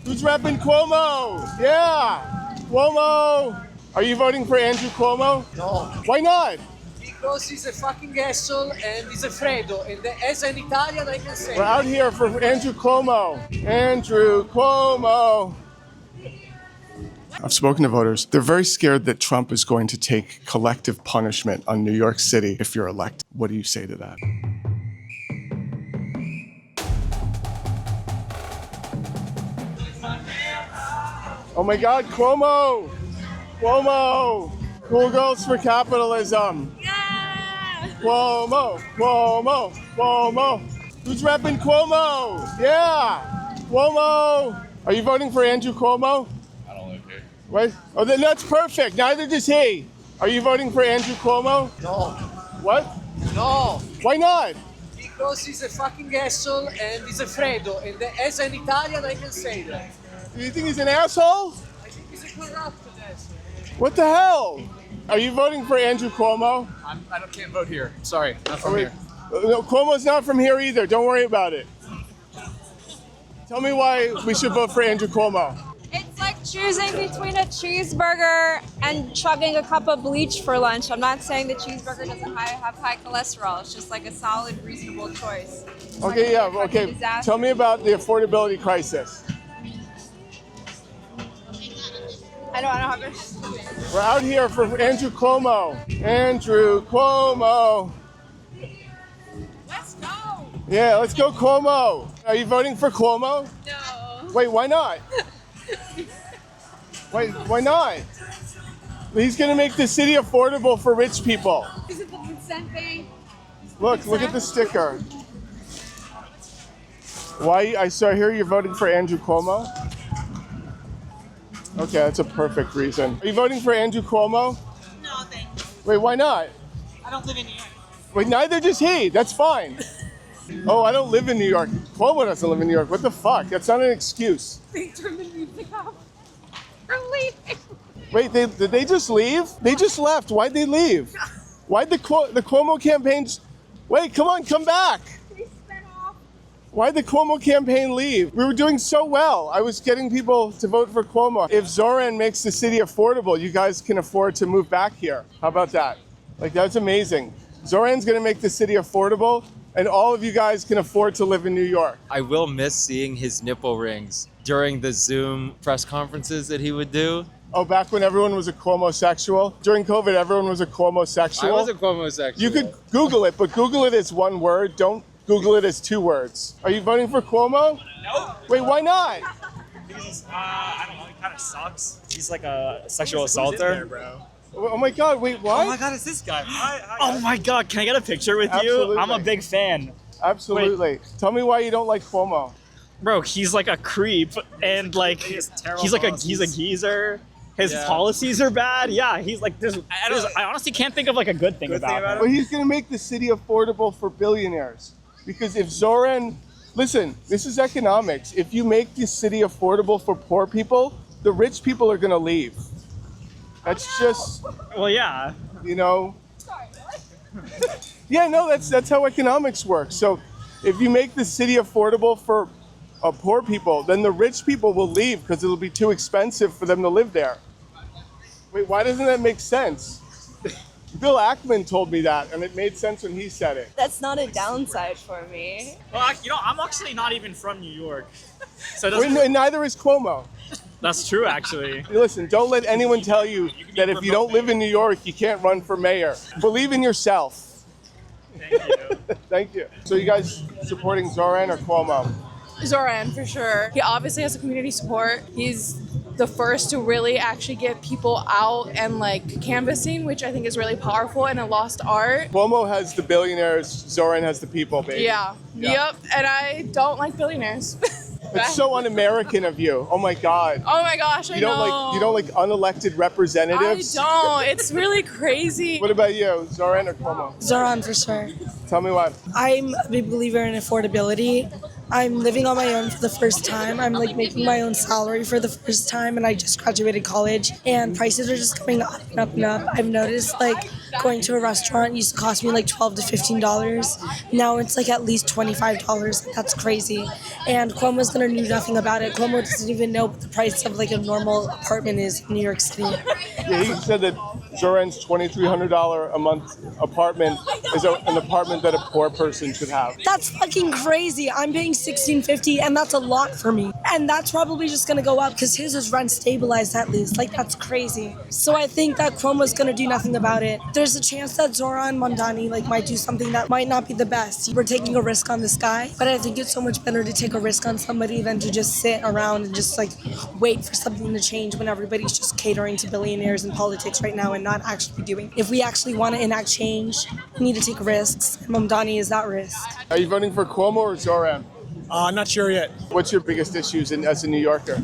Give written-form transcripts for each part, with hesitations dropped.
Who's repping Cuomo? Yeah, Cuomo. Are you voting for Andrew Cuomo? No. Why not? Because he's a fucking asshole and he's a Fredo. And as an Italian, I can say. We're out here for Andrew Cuomo. Andrew Cuomo. I've spoken to voters. They're very scared that Trump is going to take collective punishment on New York City if you're elected. What do you say to that? Oh my God, Cuomo! Cuomo! Cool Girls for Capitalism. Yeah! Cuomo! Cuomo! Cuomo! Who's repping Cuomo? Yeah! Cuomo! Are you voting for Andrew Cuomo? I don't live here. What? Oh, then that's perfect. Neither does he. Are you voting for Andrew Cuomo? No. What? No. Why not? Because he's a fucking asshole and he's a Fredo. And as an Italian, I can say that. Do you think he's an asshole? I think he's a corrupt asshole. What the hell? Are you voting for Andrew Cuomo? Can't vote here. Sorry, not from Oh, here. No, Cuomo's not from here either. Don't worry about it. Tell me why we should vote for Andrew Cuomo. It's like choosing between a cheeseburger and chugging a cup of bleach for lunch. I'm not saying the cheeseburger doesn't have high cholesterol. It's just like a solid, reasonable choice. Okay, yeah, okay. Tell me about the affordability crisis. I don't have it. We're out here for Andrew Cuomo. Andrew Cuomo. Let's go. Yeah, let's go Cuomo. Are you voting for Cuomo? No. Wait, why not? Wait, why not? He's gonna make the city affordable for rich people. Is it the consent thing? Look at the sticker. Why? I hear you're voting for Andrew Cuomo. Okay, that's a perfect reason. Are you voting for Andrew Cuomo? No, thanks. Wait, why not? I don't live in New York. Wait, neither does he. That's fine. Oh, I don't live in New York. Cuomo doesn't live in New York. What the fuck? That's not an excuse. They turned the music off. We're leaving. Wait, did they just leave? They just left. Why'd they leave? Why'd the Cuomo campaign Wait, come on, come back. They sped off. Why'd the Cuomo campaign leave? We were doing so well. I was getting people to vote for Cuomo. If Zohran makes the city affordable, you guys can afford to move back here. How about that? Like, that's amazing. Zohran's gonna make the city affordable, and all of you guys can afford to live in New York. I will miss seeing his nipple rings during the Zoom press conferences that he would do. Oh, back when everyone was a Quomosexual? During COVID, everyone was a Quomosexual? I was a Quomosexual. You could Google it, but Google it as one word. Don't Google it as two words. Are you voting for Cuomo? No. Wait, why not? Because, I don't know, he kind of sucks. He's like a sexual assaulter. Bro? Oh my God, wait, what? Oh my God, it's this guy. Oh my God, can I get a picture with Absolutely. you? I'm a big fan. Absolutely. Wait. Tell me why you don't like Cuomo. Bro, he's like a creep and like he's like he's a geezer. His policies are bad. Yeah, he's like I honestly can't think of like a good thing about him. Well, he's going to make the city affordable for billionaires. Because if Zohran, listen, this is economics. If you make the city affordable for poor people, the rich people are going to leave. That's just, Well, yeah. you know. Yeah, no, that's how economics works. So if you make the city affordable for poor people, then the rich people will leave because it'll be too expensive for them to live there. Wait, why doesn't that make sense? Bill Ackman told me that, and it made sense when he said it. That's not a downside for me. Well, I'm actually not even from New York, so it Wait, doesn't, and neither is Cuomo. that's true actually. Listen, don't let anyone tell you that if you don't live in New York, you can't run for mayor. Believe in yourself. Thank you. Thank you. So you guys supporting Zohran or Cuomo? Zohran, for sure. He obviously has a community support. He's the first to really actually get people out and like canvassing, which I think is really powerful and a lost art. Cuomo has the billionaires, Zohran has the people, baby. Yeah. Yep. And I don't like billionaires. It's so un-American of you. Oh my God. Oh my gosh, You don't like unelected representatives? I don't. It's really crazy. What about you, Zohran or Cuomo? Zohran for sure. Tell me why. I'm a big believer in affordability. I'm living on my own for the first time. I'm like making my own salary for the first time, and I just graduated college, and prices are just going up and up and up. I've noticed like going to a restaurant used to cost me like $12 to $15. Now it's like at least $25. That's crazy. And Cuomo's gonna do nothing about it. Cuomo doesn't even know what the price of like a normal apartment is in New York City. Yeah, he said that Zohran's $2,300 a month apartment is an apartment that a poor person should have. That's fucking crazy. I'm paying $1,650 and that's a lot for me. And that's probably just gonna go up because his is rent stabilized at least. Like that's crazy. So I think that Cuomo's gonna do nothing about it. There's a chance that Zohran Mamdani might do something that might not be the best. We're taking a risk on this guy, but I think it's so much better to take a risk on somebody than to just sit around and just like wait for something to change when everybody's just catering to billionaires in politics right now and not actually doing. If we actually want to enact change, we need to take risks. And Mamdani is that risk. Are you voting for Cuomo or Zohran? Not sure yet. What's your biggest issues as a New Yorker?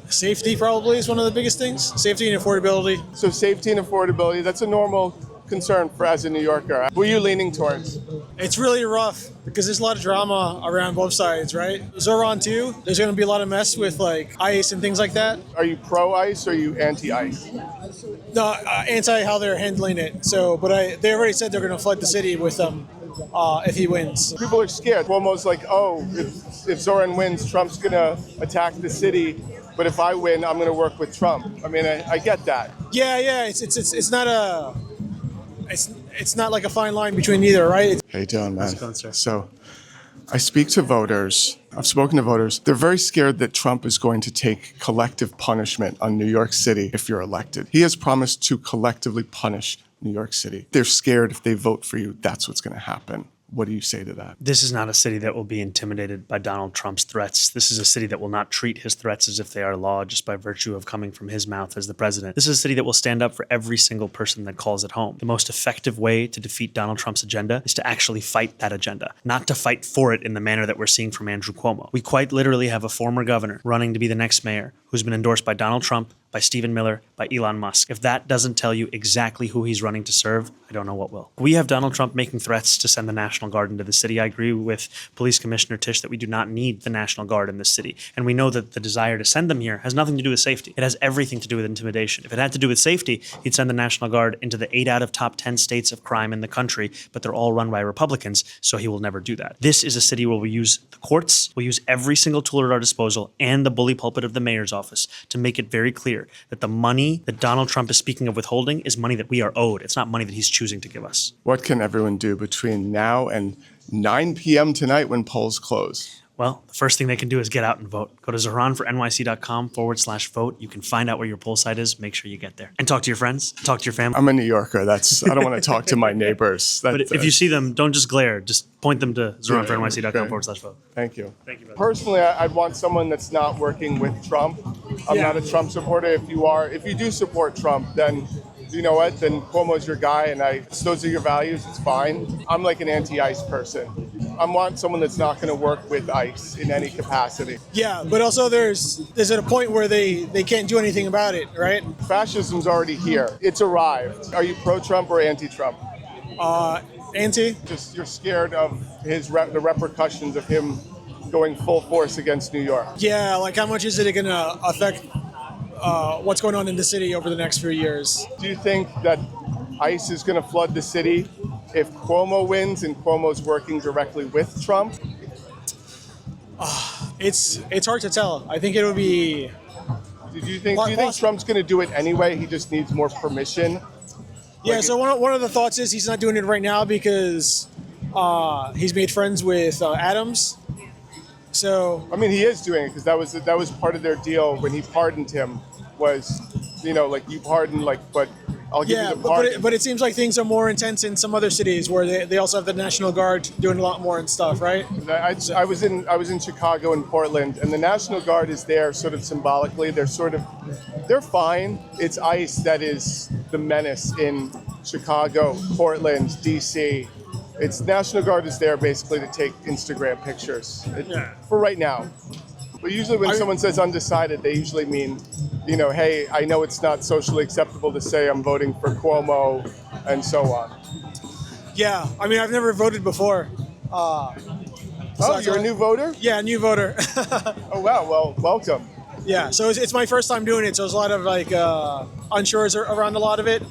Safety probably is one of the biggest things. Safety and affordability. So safety and affordability, that's a normal concern for as a New Yorker. Who are you leaning towards? It's really rough because there's a lot of drama around both sides, right? Zohran too. There's going to be a lot of mess with like ICE and things like that. Are you pro-ICE or are you anti-ICE? No, anti how they're handling it. So, but they already said they're going to flood the city with them if he wins. People are scared. Cuomo's like, oh, if Zohran wins, Trump's going to attack the city. But if I win, I'm going to work with Trump. I mean, I get that. Yeah. It's not a. It's not like a fine line between either, right? How you doing, man? So, I speak to voters. I've spoken to voters. They're very scared that Trump is going to take collective punishment on New York City if you're elected. He has promised to collectively punish New York City. They're scared if they vote for you, that's what's going to happen. What do you say to that? This is not a city that will be intimidated by Donald Trump's threats. This is a city that will not treat his threats as if they are law just by virtue of coming from his mouth as the president. This is a city that will stand up for every single person that calls it home. The most effective way to defeat Donald Trump's agenda is to actually fight that agenda, not to fight for it in the manner that we're seeing from Andrew Cuomo. We quite literally have a former governor running to be the next mayor who's been endorsed by Donald Trump, by Stephen Miller, by Elon Musk. If that doesn't tell you exactly who he's running to serve, I don't know what will. We have Donald Trump making threats to send the National Guard into the city. I agree with Police Commissioner Tisch that we do not need the National Guard in this city. And we know that the desire to send them here has nothing to do with safety. It has everything to do with intimidation. If it had to do with safety, he'd send the National Guard into the 8 out of top 10 states of crime in the country, but they're all run by Republicans, so he will never do that. This is a city where we use the courts, we use every single tool at our disposal, and the bully pulpit of the mayor's office to make it very clear that the money that Donald Trump is speaking of withholding is money that we are owed. It's not money that he's choosing to give us. What can everyone do between now and 9 p.m. tonight when polls close? Well, the first thing they can do is get out and vote. Go to zohranfornyc.com/vote. You can find out where your poll site is. Make sure you get there. And talk to your friends. Talk to your family. I'm a New Yorker. I don't want to talk to my neighbors. But if you see them, don't just glare. Just point them to zohranfornyc.com/vote. Thank you. Thank you, brother. Personally, I'd want someone that's not working with Trump. I'm not a Trump supporter. If you do support Trump, then you know what? Then Cuomo's your guy, and those are your values. It's fine. I'm like an anti-ICE person. I want someone that's not going to work with ICE in any capacity. Yeah, but also there's at a point where they can't do anything about it, right? Fascism's already here. It's arrived. Are you pro-Trump or anti-Trump? Anti. Just you're scared of the repercussions of him going full force against New York. Yeah, like how much is it going to affect what's going on in the city over the next few years? Do you think that ICE is going to flood the city if Cuomo wins and Cuomo's working directly with Trump? It's hard to tell. I think it would be. Do you think Trump's going to do it anyway? He just needs more permission. Yeah. So one of the thoughts is he's not doing it right now because he's made friends with Adams. So I mean, he is doing it because that was part of their deal when he pardoned him. Was like you pardon but I'll give you the pardon. But it seems like things are more intense in some other cities where they also have the National Guard doing a lot more and stuff, right? I was in Chicago and Portland, and the National Guard is there sort of symbolically. They're fine. It's ICE that is the menace in Chicago, Portland, DC. It's National Guard is there basically to take Instagram pictures for right now. But usually when someone says undecided, they usually mean, hey, I know it's not socially acceptable to say I'm voting for Cuomo and so on. Yeah, I mean, I've never voted before. You're a new voter? Yeah, new voter. Oh, wow. Well, welcome. Yeah, so it's my first time doing it, so there's a lot of unsures around a lot of it.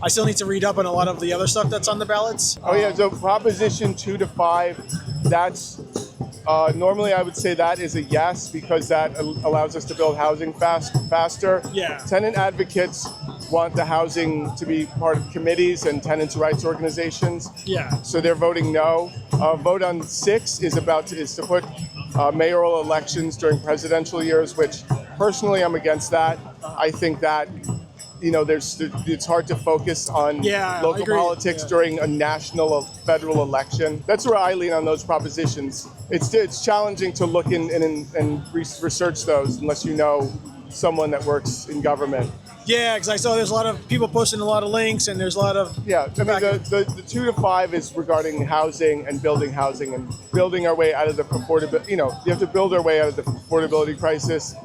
I still need to read up on a lot of the other stuff that's on the ballots. Oh yeah, so Proposition 2 to 5, that's normally I would say that is a yes because that allows us to build housing faster. Yeah. Tenant advocates want the housing to be part of committees and tenants' rights organizations. Yeah. So they're voting no. Vote on 6 is to put mayoral elections during presidential years, which personally I'm against that. I think that it's hard to focus on local politics during a national or federal election. That's where I lean on those propositions. It's challenging to look in and research those unless you know someone that works in government. Yeah, because I saw there's a lot of people posting a lot of links, and there's a lot of the 2 to 5 is regarding housing and building our way out of the affordability. You have to build our way out of the affordability crisis.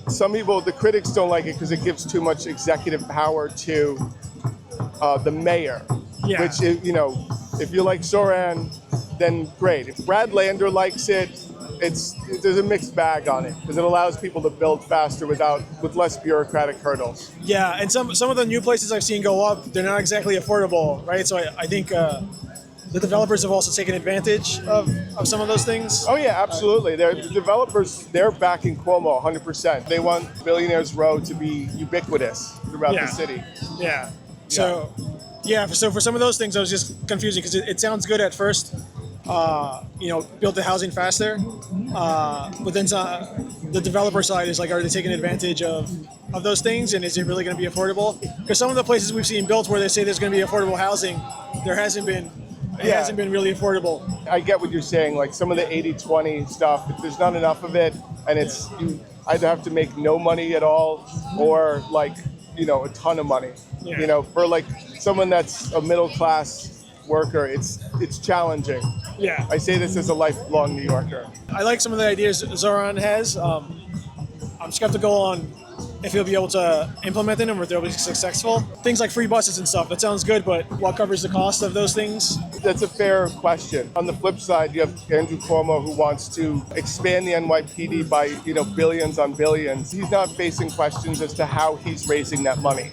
Some people, the critics, don't like it because it gives too much executive power to the mayor. Yeah. Which, if you like Zohran, then great. If Brad Lander likes it, there's a mixed bag on it because it allows people to build faster with less bureaucratic hurdles. Yeah, and some of the new places I've seen go up, they're not exactly affordable, right? So I think the developers have also taken advantage of some of those things. Oh yeah, absolutely. The developers, they're backing Cuomo 100%. They want Billionaires Row to be ubiquitous throughout the city. Yeah. So for some of those things, I was just confusing because it sounds good at first. Build the housing faster, but then the developer side is like, are they taking advantage of those things, and is it really going to be affordable? Because some of the places we've seen built where they say there's going to be affordable housing, there hasn't been. It hasn't been really affordable. I get what you're saying. Like some of the 80-20 stuff, if there's not enough of it, and you either have to make no money at all or a ton of money. Yeah. For like someone that's a middle class worker, it's challenging. Yeah. I say this as a lifelong New Yorker. I like some of the ideas Zohran has. I'm skeptical on if he'll be able to implement them or if they'll be successful. Things like free buses and stuff, that sounds good, but what covers the cost of those things? That's a fair question. On the flip side, you have Andrew Cuomo who wants to expand the NYPD by, billions on billions. He's not facing questions as to how he's raising that money.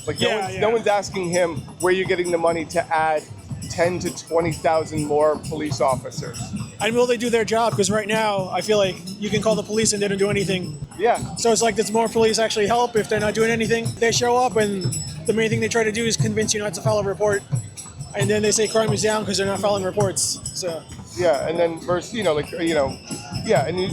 No one's asking him where you're getting the money to add 10 to 20,000 more police officers. And will they do their job? Because right now, I feel like you can call the police and they don't do anything. Yeah. So it's like, does more police actually help if they're not doing anything? They show up and the main thing they try to do is convince you not to file a report. And then they say crime is down because they're not filing reports. So. Yeah, and then and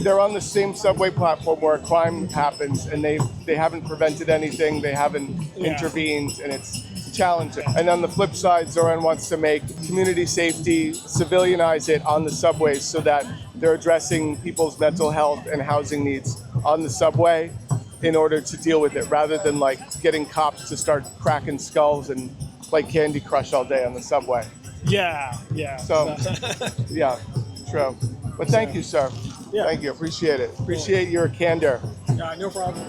they're on the same subway platform where a crime happens and they haven't prevented anything, they haven't intervened, and it's challenging. And on the flip side, Zohran wants to make community safety, civilianize it on the subways so that they're addressing people's mental health and housing needs on the subway in order to deal with it, rather than getting cops to start cracking skulls and play Candy Crush all day on the subway. Yeah. So, yeah, true. But thank you, sir. Yeah. Thank you. Appreciate it. Appreciate your candor. No problem.